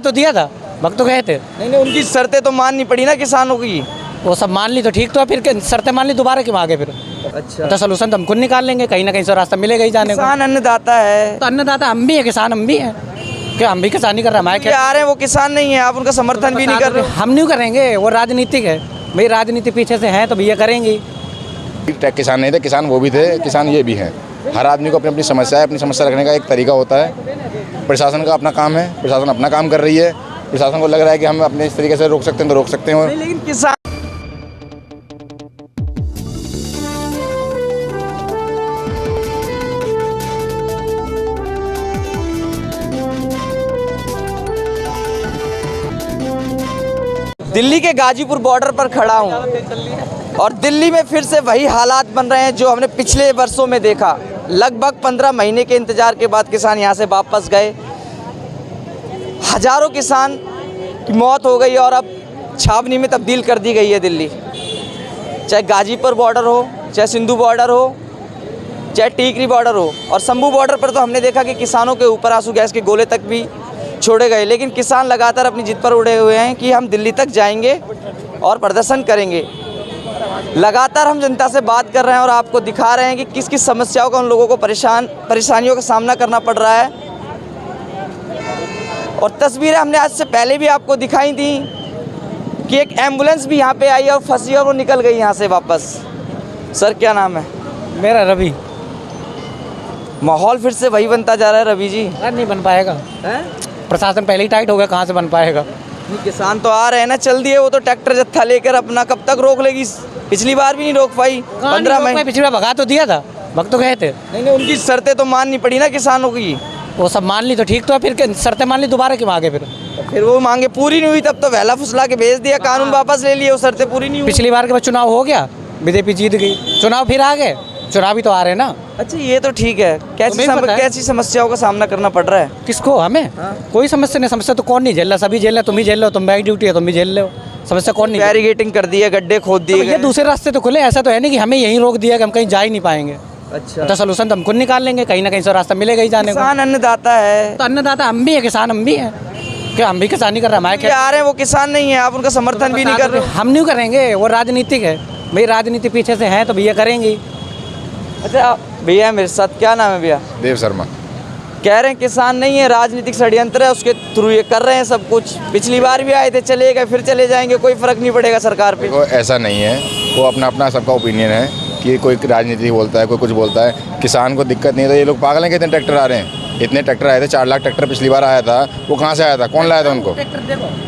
तो दिया था, वक्त तो गए थे। नहीं नहीं, उनकी शर्तें तो माननी पड़ी ना किसानों की। वो सब मान ली तो ठीक, तो फिर शर्तें मान ली, दोबारा क्यों आगे फिर? अच्छा, तो सोल्यूशन तो हम खुद निकाल लेंगे, कहीं ना कहीं से रास्ता मिलेगा ही जाने को। किसान अन्नदाता है तो अन्नदाता हम भी है, किसान हम भी हैं, क्या हम भी किसानी कर रहे हैं? हमारे ये आ रहे हैं, वो किसान नहीं है, आप उनका समर्थन भी नहीं कर रहे। हम नहीं करेंगे, वो राजनीतिक है भाई, राजनीति पीछे से है तो भैया करेंगे। किसान नहीं थे, किसान वो भी थे, किसान ये भी हैं। हर आदमी को अपनी अपनी समस्या है, अपनी समस्या रखने का एक तरीका होता है। प्रशासन का अपना काम है, प्रशासन अपना काम कर रही है। प्रशासन को लग रहा है कि हम अपने इस तरीके से रोक सकते हैं तो रोक सकते हैं। लेकिन किसान दिल्ली के गाजीपुर बॉर्डर पर खड़ा हूँ और दिल्ली में फिर से वही हालात बन रहे हैं जो हमने पिछले वर्षों में देखा। लगभग 15 महीने के इंतजार के बाद किसान यहाँ से वापस गए। हजारों किसान की मौत हो गई और अब छावनी में तब्दील कर दी गई है दिल्ली। चाहे गाजीपुर बॉर्डर हो, चाहे सिंधु बॉर्डर हो, चाहे टीकरी बॉर्डर हो। और शंभू बॉर्डर पर तो हमने देखा कि किसानों के ऊपर आंसू गैस के गोले तक भी छोड़े गए। लेकिन किसान लगातार अपनी जिद पर उड़े हुए हैं कि हम दिल्ली तक जाएंगे और प्रदर्शन करेंगे। लगातार हम जनता से बात कर रहे हैं और आपको दिखा रहे हैं कि किस किस समस्याओं का उन लोगों को परेशानियों का सामना करना पड़ रहा है। और तस्वीरें हमने आज से पहले भी आपको दिखाई थी कि एक एम्बुलेंस भी यहाँ पे आई और फंसी और वो निकल गई यहाँ से वापस। सर क्या नाम है? मेरा रवि। माहौल फिर से वही बनता जा रहा है रवि जी। नहीं बन पाएगा, प्रशासन पहले ही टाइट हो गया, कहाँ से बन पाएगा? किसान तो आ रहे हैं ना, चल दिए वो तो ट्रैक्टर जत्था लेकर अपना, कब तक रोक लेगी? पिछली बार भी नहीं रोक पाई। 15 महीने पिछली बार भगा तो दिया था, वक्त तो गए थे। नहीं, उनकी शर्तें तो माननी पड़ी ना किसानों की। वो सब मान ली तो ठीक, तो फिर शर्तें मान ली, दोबारा क्यों आगे फिर? वो मांगे पूरी नहीं हुई तब तो वहला फुसला के भेज दिया, कानून वापस ले लिए, वो शर्तें पूरी नहीं हुई। पिछली बार के बाद चुनाव हो गया, बीजेपी जीत गई, चुनाव फिर आ गए, चुनाव भी तो आ रहे हैं ना। अच्छा ये तो ठीक है। कैसी समस्याओं का सामना करना पड़ रहा है? किसको? हमें? कोई समस्या नहीं। समस्या तो कौन नहीं झेल रहा? सभी झेल रहे, तुम भी झेल रहे हो, तुम बैक ड्यूटी है तुम भी झेल रहे हो। समस्या कौन नहीं? बैरिगेटिंग कर दी है, गड्ढे खोद दिए ये दूसरे रास्ते तो खुले, ऐसा तो है नहीं कि हमें यहीं रोक दिया कि हम कहीं जा ही नहीं पाएंगे। अच्छा, तो सोल्यूशन तो हम खुद निकाल लेंगे, कहीं ना कहीं से रास्ता मिलेगा ही जाने को। किसान अन्नदाता है। तो अन्नदाता हम भी है, किसान हम भी हैं, क्या हम भी किसानी कर रहे हैं? हमारे आ रहे हैं, वो किसान नहीं है, आप उनका समर्थन भी नहीं कर रहे। हम नहीं करेंगे, वो राजनीतिक है भाई, राजनीति पीछे से है तो भैया करेंगे। अच्छा भैया मेरे साथ, क्या नाम है भैया? देव शर्मा। कह रहे हैं किसान नहीं है, राजनीतिक षड्यंत्र है, उसके थ्रू ये कर रहे हैं सब कुछ। पिछली बार भी आए थे, चले गए, फिर चले जाएंगे, कोई फर्क नहीं पड़ेगा सरकार पे। वो ऐसा नहीं है, वो अपना अपना सबका ओपिनियन है कि कोई राजनीति बोलता है, कोई कुछ बोलता है। किसान को दिक्कत नहीं है तो ये लोग पागल हैं, कितने ट्रैक्टर आ रहे हैं? इतने ट्रैक्टर आए थे, 4 लाख ट्रैक्टर पिछली बार आया था। वो कहाँ से आया था? कौन लाया था उनको?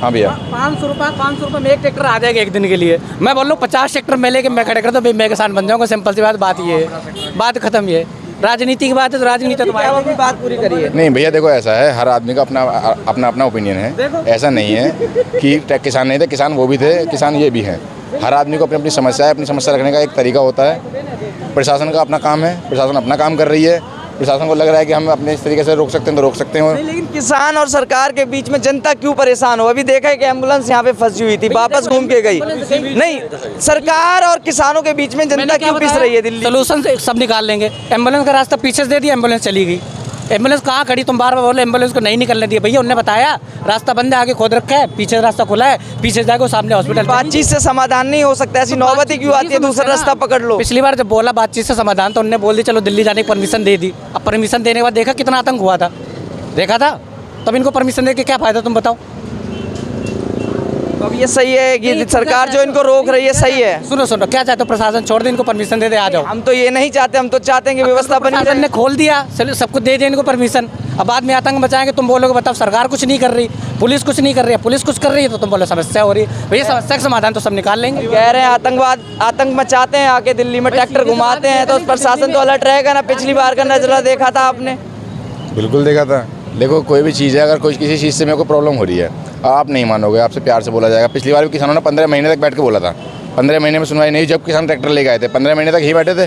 हाँ भैया, 500 रुपये में एक ट्रैक्टर आ जाएगा एक दिन के लिए। मैं बोल रहा हूँ 50 ट्रैक्टर मैं लेके मैं खड़े कर दूँ, मैं किसान बन जाऊँगा। सिंपल सी बात ये है, बात खत्म। ये राजनीति की बात है तो राजनीति तो भी बात पूरी करिए। नहीं भैया देखो, ऐसा है, हर आदमी का अपना अपना ओपिनियन है। ऐसा नहीं है कि किसान नहीं थे, किसान वो भी थे, किसान ये भी हैं। हर आदमी को अपनी अपनी समस्या है, अपनी समस्या रखने का एक तरीका होता है। प्रशासन का अपना काम है, प्रशासन अपना काम कर रही है। प्रशासन को लग रहा है कि हम अपने इस तरीके से रोक सकते हैं तो रोक सकते हैं। लेकिन किसान और सरकार के बीच में जनता क्यों परेशान हो? अभी देखा है कि एम्बुलेंस यहाँ पे फंसी हुई थी, वापस घूम के गई। नहीं, सरकार और किसानों के बीच में जनता क्यों पिस रही है? दिल्ली सोल्यूशन से सब निकाल लेंगे। एम्बुलेंस का रास्ता पीछे से दे दिया, एम्बुलेंस चली गई। एम्बुलेंस कहाँ खड़ी? तुम बार बार बोले एम्बुलेंस को नहीं निकलने दिया। भैया उन्होंने बताया रास्ता बंद है, आगे खोद रखा है, पीछे रास्ता खुला है, पीछे जाएगा सामने हॉस्पिटल। बातचीत से समाधान नहीं हो सकता, ऐसी नौबत ही क्यों आती है? दूसरा रास्ता पकड़ लो। पिछली बार जब बोला बातचीत से समाधान तो उन्होंने बोल दी चलो दिल्ली जाने की परमिशन दे दी। अब परमिशन देने के बाद देखा कितना आतंक हुआ था, देखा था। तब इनको परमिशन दे के क्या फायदा, तुम बताओ? अब ये सही है कि सरकार जो इनको रोक रही है सही है? सुनो क्या चाहते हो? प्रशासन छोड़ दे, इनको परमिशन दे दे, आ जाओ। हम तो ये नहीं चाहते, हम तो चाहते हैं कि व्यवस्था बनी प्रशासन ने खोल दिया, सबको दे दिया इनको परमिशन। अब बाद में आतंक मचाएंगे, तुम बोलोगे बताओ सरकार कुछ नहीं कर रही, पुलिस कुछ नहीं कर रही है। पुलिस कुछ कर रही है तो तुम बोलो समस्या हो रही है। भैया समस्या का समाधान तो सब निकाल लेंगे। कह रहे हैं आतंक मचाते हैं, आके दिल्ली में ट्रैक्टर घुमाते हैं, तो प्रशासन तो अलर्ट रहेगा ना। पिछली बार का नजरा देखा था आपने? बिल्कुल देखा था। देखो कोई भी चीज़ है, अगर कोई किसी चीज़ से मेरे को प्रॉब्लम हो रही है, आप नहीं मानोगे, आपसे प्यार से बोला जाएगा। पिछली बार भी किसानों ने 15 महीने तक बैठ के बोला था, 15 महीने में सुनवाई नहीं। जब किसान ट्रैक्टर लेके आए थे 15 महीने तक ही बैठे थे।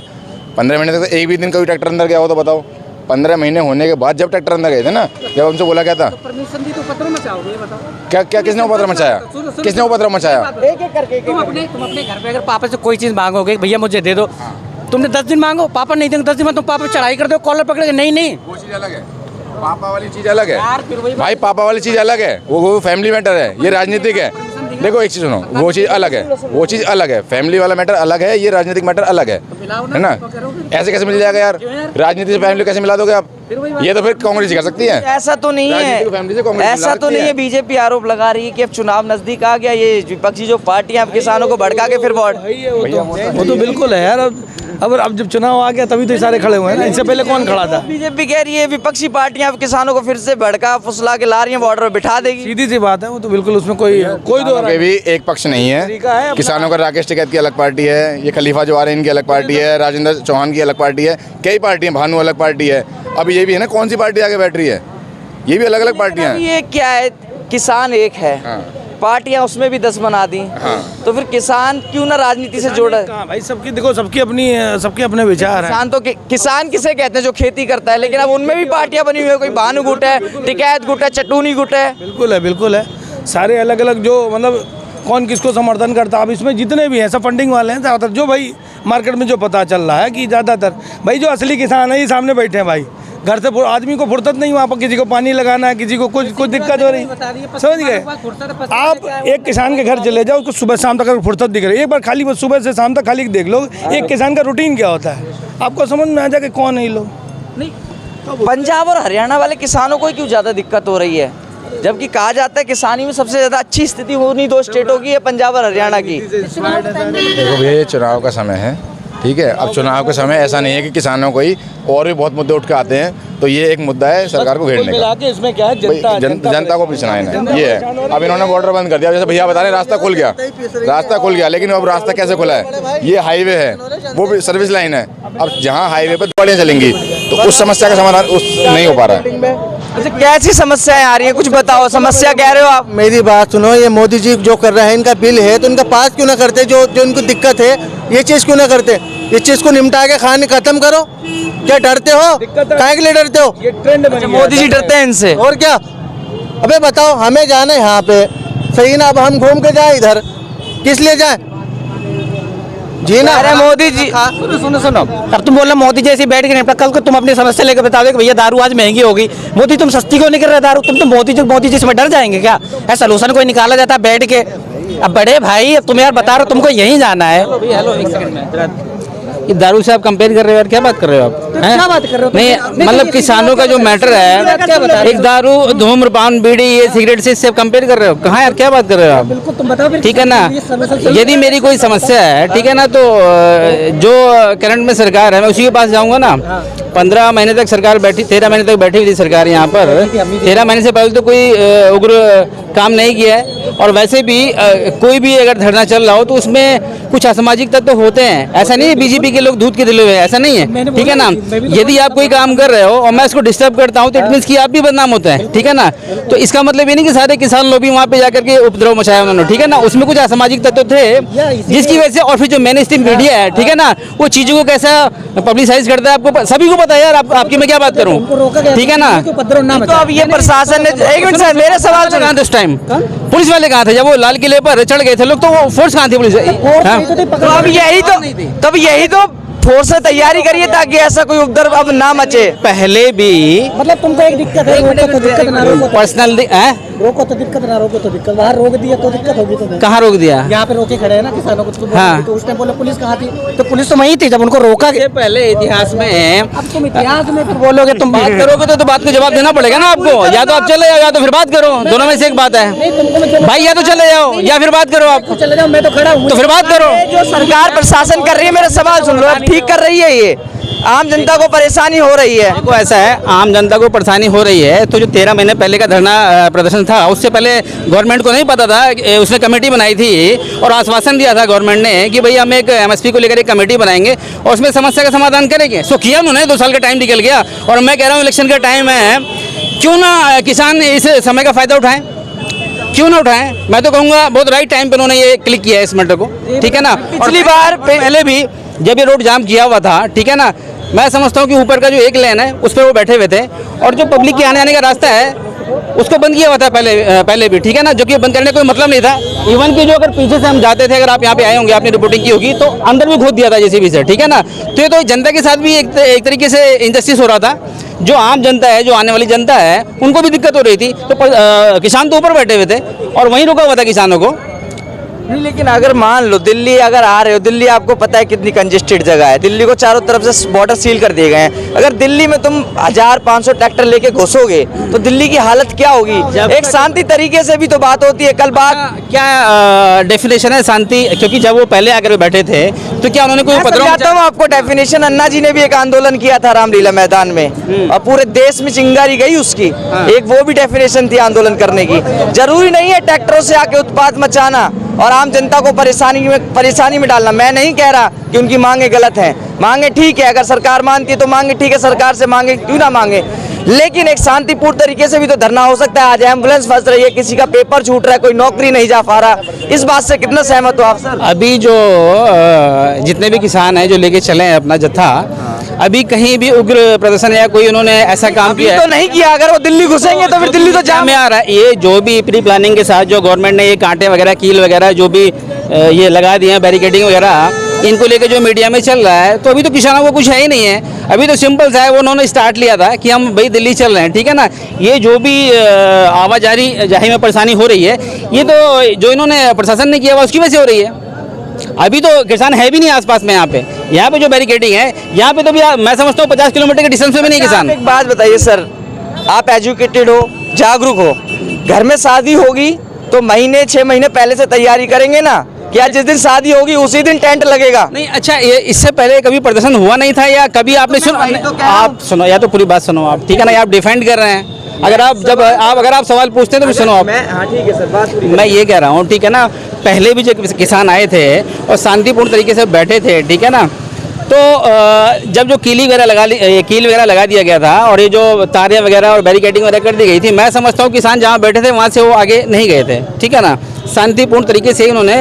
15 महीने तक एक भी दिन कोई ट्रैक्टर अंदर गया हो तो बताओ? 15 महीने होने के बाद जब ट्रैक्टर अंदर गए थे ना, जब हमसे बोला क्या था? परमिशन दी तो उपद्रव मचाओगे, बताओ? क्या किसने उपद्रव मचाया? किसने उपद्रव मचाया? एक करके तुम अपने घर पे अगर पापा से कोई चीज़ मांगोगे भैया मुझे दे दो, तुमने 10 दिन मांगो, पापा नहीं देंगे 10 दिन में तुम पापा चढ़ाई कर दो, कॉलर पकड़ेंगे नहीं। वो चीज़ अलग है। पापा वाली चीज अलग है भाई, पापा वाली चीज अलग है, वो फैमिली मैटर है, ये राजनीतिक है। देखो एक चीज सुनो, वो चीज अलग है, वो चीज अलग है, फैमिली वाला मैटर अलग है, ये राजनीतिक मैटर अलग है ना। ऐसे कैसे मिल जाएगा यार, राजनीति से फैमिली कैसे मिला दोगे आप? ये तो फिर कांग्रेस ही कर सकती है। ऐसा तो नहीं है, ऐसा तो नहीं है। बीजेपी आरोप लगा रही है कि अब चुनाव नजदीक आ गया, ये विपक्षी जो पार्टियां अब किसानों को भड़का के फिर वोट। वो तो बिल्कुल है यार। अब जब चुनाव आ गया तभी तो ये सारे खड़े हुए हैं ना, इससे पहले कौन खड़ा था? बीजेपी कह रही है विपक्षी पार्टियां अब किसानों को फिर से भड़का फुसला के ला रही हैं, बॉर्डर पर बिठा देगी। सीधी सी बात है, वो तो बिल्कुल उसमें कोई दो के भी एक पक्ष नहीं है। किसानों का राकेश टिकैत की अलग पार्टी है, ये खलीफा जवार इनकी अलग पार्टी है, राजेंद्र चौहान की अलग पार्टी है, कई पार्टियां, भानु अलग पार्टी है। अब ये भी है ना, कौन सी पार्टी आगे बैठ रही है? ये भी अलग अलग पार्टियां हैं। ये क्या है, किसान एक है, पार्टियां उसमें भी 10 बना दी, तो फिर किसान क्यों ना राजनीति से जोड़ा? भाई सबकी देखो, सबके अपने विचार हैं। किसान तो किसान किसे कहते हैं? जो खेती करता है, लेकिन अब उनमें भी पार्टियां बनी हुई है, कोई भानु गुट है, टिकैत गुट है, चटूनी गुट है। बिल्कुल है, सारे अलग अलग जो मतलब कौन किसको समर्थन करता है। अब इसमें जितने भी हैं सब फंडिंग वाले हैं ज़्यादातर। जो भाई मार्केट में जो पता चल रहा है कि ज़्यादातर भाई जो असली किसान है ये सामने बैठे हैं भाई। घर से आदमी को फुर्सत नहीं, वहाँ पर किसी को पानी लगाना है, किसी को कुछ दिक्कत हो रही, समझ गए आप? एक किसान के घर चले जाओ, उसको सुबह शाम तक फुर्सत दिख रही है, एक बार खाली सुबह से शाम तक खाली देख लो एक किसान का रूटीन क्या होता है, आपको समझ में आ जाए कि कौन है ये लोग। नहीं, पंजाब और हरियाणा वाले किसानों को क्यों ज़्यादा दिक्कत हो रही है, जबकि कहा जाता है किसानी में सबसे ज़्यादा अच्छी स्थिति उन्हीं 2 स्टेटों की है, पंजाब और हरियाणा की। देखो भैया, ये चुनाव का समय है, ठीक है। अब चुनाव के समय ऐसा नहीं है कि किसानों को ही, और भी बहुत मुद्दे उठ के आते हैं, तो ये एक मुद्दा है सरकार को घेरने का। इसमें क्या है, जनता को पीछना है, ये है। अब इन्होंने बॉर्डर बंद कर दिया, जैसे भैया बता रहे रास्ता खुल गया, लेकिन अब रास्ता कैसे खुला है? ये हाईवे है, वो भी सर्विस लाइन है। अब जहाँ हाईवे पर गाड़ियाँ चलेंगी तो उस समस्या का समाधान नहीं हो पा रहा है। अच्छा, कैसी समस्याएं आ रही है, कुछ बताओ। समस्या कह रहे हो आप? मेरी बात सुनो, ये मोदी जी जो कर रहे हैं, इनका बिल है तो इनका पास क्यों ना करते? जो इनको दिक्कत है ये चीज़ क्यों ना करते? इस चीज़ को निपटा के खाने खत्म करो। क्या डरते हो? काहे के लिए डरते हो? ये ट्रेंड बन अच्छा, गया मोदी जी डरते हैं इनसे? और क्या? अबे बताओ, हमें जाना है यहाँ पे, सही ना? अब हम घूम के जाए इधर, किस लिए जाए जी ना? अरे मोदी जी, सुनो, अब तुम बोल रहे मोदी जैसे बैठ के निपटा, कल को तुम अपनी समस्या लेकर बता दो कि भैया दारू आज महंगी होगी। मोदी तुम सस्ती क्यों नहीं कर रहे दारू? तुम तो मोदी जी इसमें डर जाएंगे क्या? ऐसा सोल्यूशन कोई निकाला जाता है बैठ के? अब बड़े भाई, अब तुम यार बता रहे हो तुमको यहीं जाना है। हेलो, एक सेकंड, ये दारू से आप कंपेयर कर रहे हो यार, क्या बात कर रहे हो आप? क्या बात कर रहे हो? नहीं मतलब किसानों का जो मैटर है, एक दारू, धूम्रपान, बीड़ी, ये सिगरेट से इससे आप कंपेयर कर रहे हो? कहाँ यार, क्या बात कर रहे हो आप? बिल्कुल, तुम बताओ, ठीक है ना। यदि मेरी कोई समस्या है, ठीक है ना, तो जो करंट में सरकार है मैं उसी के पास जाऊंगा ना। 15 महीने तक सरकार बैठी, 13 महीने तक बैठी हुई थी सरकार यहाँ पर। 13 महीने से पहले तो कोई उग्र काम नहीं किया है। और वैसे भी कोई भी अगर धरना चल रहा हो तो उसमें कुछ असामाजिक तत्व तो होते हैं। ऐसा नहीं है बीजेपी के लोग दूध के दिले हुए हैं, ऐसा नहीं है, ठीक है ना। यदि आप कोई काम कर रहे हो और मैं इसको डिस्टर्ब करता हूँ तो इट मीन्स कि आप भी बदनाम होते हैं, ठीक है ना। तो इसका मतलब ये नहीं कि सारे किसान लोग भी वहाँ पे जाकर के उपद्रव मचाया उन्होंने, ठीक है ना। उसमें कुछ असामाजिक तत्व थे जिसकी वजह से, और फिर जो मेन स्ट्रीम मीडिया है, ठीक है ना, वो चीज़ों को कैसा पब्लिसाइज करता है आपको सभी को पता है यार। आपकी मैं क्या बात करूँ, ठीक है ना। तो अब ये प्रशासन ने, एक मिनट सर, मेरे सवाल कहाँ थे उस टाइम? पुलिस वाले कहाँ थे जब वो लाल किले पर चढ़ गए थे लोग? तो वो फोर्स कहाँ थी पुलिस? तो अब यही तो फोर्स से तैयारी करिए ताकि ऐसा कोई उपद्रव अब ना मचे। पहले भी मतलब तुमको एक दिक्कत है, पर्सनल रोको तो दिक्कत ना, रोको तो दिक्कत, बाहर रोक दिया तो दिक्कत होगी। तो कहाँ रोक दिया? यहाँ पे रोके खड़े हैं ना किसानों को, हाँ। तो उस टाइम बोले पुलिस कहाँ थी? तो पुलिस तो वहीं थी जब उनको रोका गया। पहले इतिहास में, अब तुम इतिहास में बोलोगे, तुम बात करोगे तो बात को जवाब देना पड़ेगा ना आपको। या तो आप चले जाओ या तो फिर बात करो, दोनों में से एक बात है भाई। या तो चले जाओ या फिर बात करो। आप चले जाओ, मैं तो खड़ा हूँ, तो फिर बात करो। जो सरकार प्रशासन कर रही है, मेरा सवाल सुन लो, अब ठीक कर रही है? ये आम जनता को परेशानी हो रही है। देखो ऐसा है, आम जनता को परेशानी हो रही है तो जो 13 महीने पहले का धरना प्रदर्शन था, उससे पहले गवर्नमेंट को नहीं पता था। उसने कमेटी बनाई थी और आश्वासन दिया था गवर्नमेंट ने कि भाई हम एक MSP को लेकर एक कमेटी बनाएंगे और उसमें समस्या का समाधान करेंगे। सो किया उन्होंने, 2 साल का टाइम निकल गया। और मैं कह रहा हूँ इलेक्शन का टाइम है, क्यों ना किसान इस समय का फ़ायदा उठाएं, क्यों ना उठाएं। मैं तो कहूँगा बहुत राइट टाइम पे उन्होंने ये क्लिक किया है इस मैटर को, ठीक है ना। पिछली बार पहले भी जब ये रोड जाम किया हुआ था, ठीक है ना, मैं समझता हूँ कि ऊपर का जो एक लेन है उस पर वो बैठे हुए थे और जो पब्लिक के आने जाने का रास्ता है उसको बंद किया हुआ था पहले भी, ठीक है ना, जो कि बंद करने का कोई मतलब नहीं था। इवन कि जो अगर पीछे से हम जाते थे, अगर आप यहाँ पे आए होंगे, आपने रिपोर्टिंग की होगी, तो अंदर भी खोद दिया था जेसीबी से, ठीक है ना। तो ये तो जनता के साथ भी एक तरीके से इनजस्टिस हो रहा था। जो आम जनता है, जो आने वाली जनता है, उनको भी दिक्कत हो रही थी। तो किसान तो ऊपर बैठे हुए थे और वहीं रुका हुआ था किसानों को। नहीं, लेकिन अगर मान लो दिल्ली अगर आ रहे हो, दिल्ली आपको पता है कितनी कंजेस्टेड जगह है, दिल्ली को चारों तरफ से बॉर्डर सील कर दिए गए हैं। अगर दिल्ली में तुम 1500 ट्रैक्टर लेके घुसोगे तो दिल्ली की हालत क्या होगी? एक शांति तरीके से भी तो बात होती है। कल बात क्या डेफिनेशन है शांति? क्योंकि जब वो पहले आकर बैठे थे तो क्या उन्होंने कोई मैं समझाता हूँ आपको डेफिनेशन। अन्ना जी ने भी एक आंदोलन किया था रामलीला मैदान में और पूरे देश में चिंगारी गई उसकी। एक वो भी डेफिनेशन थी आंदोलन करने की। जरूरी नहीं है ट्रैक्टरों से आके उत्पात मचाना और आम जनता को परेशानी में डालना। मैं नहीं कह रहा कि उनकी मांगे गलत हैं, मांगे ठीक है। अगर सरकार मानती है तो मांगे ठीक है, सरकार से मांगे क्यों ना मांगे, लेकिन एक शांतिपूर्ण तरीके से भी तो धरना हो सकता है। आज एम्बुलेंस फंस रही है, किसी का पेपर छूट रहा है, कोई नौकरी नहीं जा पा रहा। इस बात से कितना सहमत हो आप सर? अभी जो जितने भी किसान हैं जो लेके चले हैं अपना जत्था, अभी कहीं भी उग्र प्रदर्शन या कोई उन्होंने ऐसा काम किया तो नहीं किया। अगर वो दिल्ली घुसेंगे तो फिर दिल्ली तो जाम में आ रहा है। ये जो भी प्री प्लानिंग के साथ जो गवर्नमेंट ने ये कांटे वगैरह, कील वगैरह जो भी ये लगा दिए हैं, बैरिकेडिंग वगैरह, इनको लेके जो मीडिया में चल रहा है, तो अभी तो किसानों को कुछ है ही नहीं है। अभी तो सिंपल सा है, वो उन्होंने स्टार्ट लिया था कि हम भाई दिल्ली चल रहे हैं, ठीक है ना। ये जो भी आवाजाही में परेशानी हो रही है, ये तो जो इन्होंने प्रशासन ने किया हुआ उसकी वजह से हो रही है। अभी तो किसान है भी नहीं आसपास में। यहाँ पे जो बैरिकेडिंग है, यहाँ पे तो भी मैं समझता हूँ 50 किलोमीटर के डिस्टेंस में भी नहीं किसान। एक बात बताइए सर, आप एजुकेटेड हो, जागरूक हो, घर में शादी होगी तो 6 महीने पहले से तैयारी करेंगे ना? क्या जिस दिन शादी होगी उसी दिन टेंट लगेगा? नहीं, अच्छा, ये इससे पहले कभी प्रदर्शन हुआ नहीं था या कभी आपने सुना? आप सुनो, या तो पूरी बात सुनो आप, ठीक है ना। आप डिफेंड कर रहे हैं। अगर आप सवाल पूछते हैं तो सुनो आप। हाँ ठीक है सर, बात पूरी मैं ये कह रहा हूँ, ठीक है ना, पहले भी जो किसान आए थे और शांतिपूर्ण तरीके से बैठे थे, ठीक है ना। तो जब जो कील वगैरह लगा दिया गया था और ये जो तारें वगैरह और बैरिकेडिंग वगैरह कर दी गई थी, मैं समझता हूँ किसान जहाँ बैठे थे वहाँ से वो आगे नहीं गए थे, ठीक है ना। शांतिपूर्ण तरीके से ही उन्होंने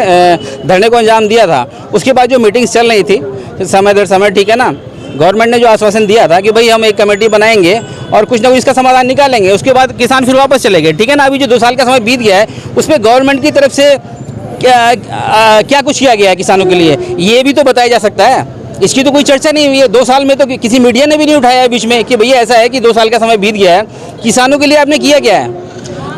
धरने को अंजाम दिया था। उसके बाद जो मीटिंग्स चल रही थी समय दर समय, ठीक है ना, गवर्नमेंट ने जो आश्वासन दिया था कि भाई हम एक कमेटी बनाएंगे और कुछ ना कुछ इसका समाधान निकालेंगे, उसके बाद किसान फिर वापस चले गए, ठीक है ना। अभी जो 2 साल का समय बीत गया है, उसमें गवर्नमेंट की तरफ से क्या कुछ किया गया है किसानों के लिए, ये भी तो बताया जा सकता है। इसकी तो कोई चर्चा नहीं हुई है 2 साल में, तो किसी मीडिया ने भी नहीं उठाया है बीच में कि भैया ऐसा है कि 2 साल का समय बीत गया है, किसानों के लिए आपने किया क्या है।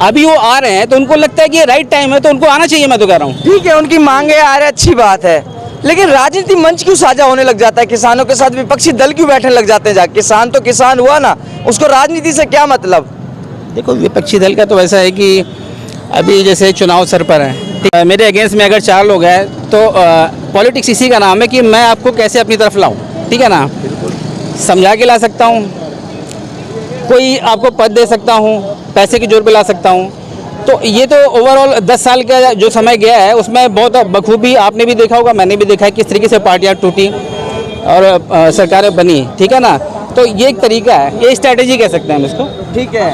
अभी वो आ रहे हैं तो उनको लगता है कि ये राइट टाइम है, तो उनको आना चाहिए। मैं तो कह रहा हूँ ठीक है, उनकी मांगे आ रही, अच्छी बात है, लेकिन राजनीति मंच क्यों साझा होने लग जाता है? किसानों के साथ विपक्षी दल क्यों बैठने लग जाते हैं जाके? किसान तो किसान हुआ ना, उसको राजनीति से क्या मतलब? देखो, विपक्षी दल का तो ऐसा है कि अभी जैसे चुनाव सर पर है, मेरे अगेंस्ट में अगर 4 लोग हैं तो पॉलिटिक्स इसी का नाम है कि मैं आपको कैसे अपनी तरफ लाऊं, ठीक है ना। समझा के ला सकता हूं, कोई आपको पद दे सकता हूं, पैसे की जोर पे ला सकता हूं। तो ये तो ओवरऑल 10 साल का जो समय गया है उसमें बहुत बखूबी आपने भी देखा होगा, मैंने भी देखा है किस तरीके से पार्टियां टूटी और सरकारें बनी, ठीक है ना। तो ये एक तरीका है, ये स्ट्रैटेजी कह सकते हैं हम इसको, ठीक है।